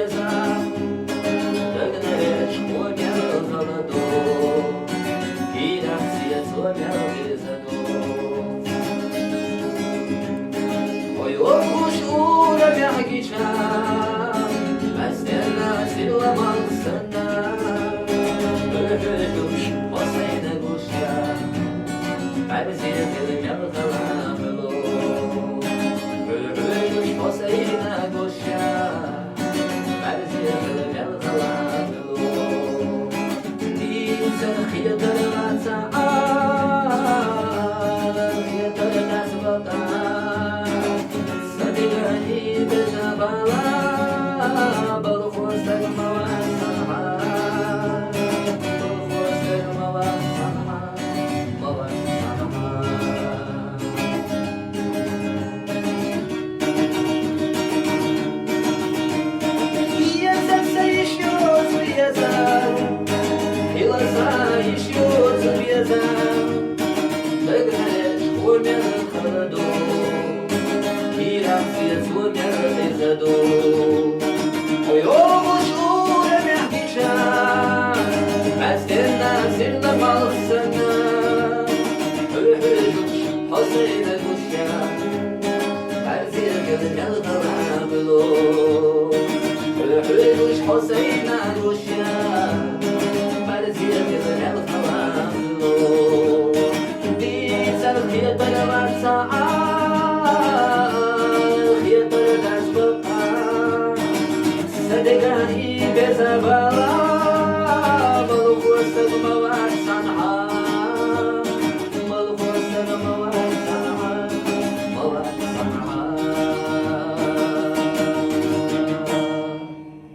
беза, догнать умел холоду, и рассвет сломял безаду. Ой, лопуш ура мягкий чам, а стена сломался нам. Душ посейна гуся, а бездельный мел холоду. Душ посейна гуся, а бездельный мел холоду. Птица хитрая, хитрая звезда, сбегай безабала, был хвостик маласа, был хвостик маласа, маласа. Езется еще звезда, и глаза еще звезда, догнать умер холоду, и рассвет сломял безаду. Ой, лопуш ура мягкий чам, а стена сломался нам. Душ посейна гуся, а зеркало мел холоду. Душ посейна гуся, а зеркало мел холоду. Птица хитрая, хитрая звезда, сбегай безабала, был хвостик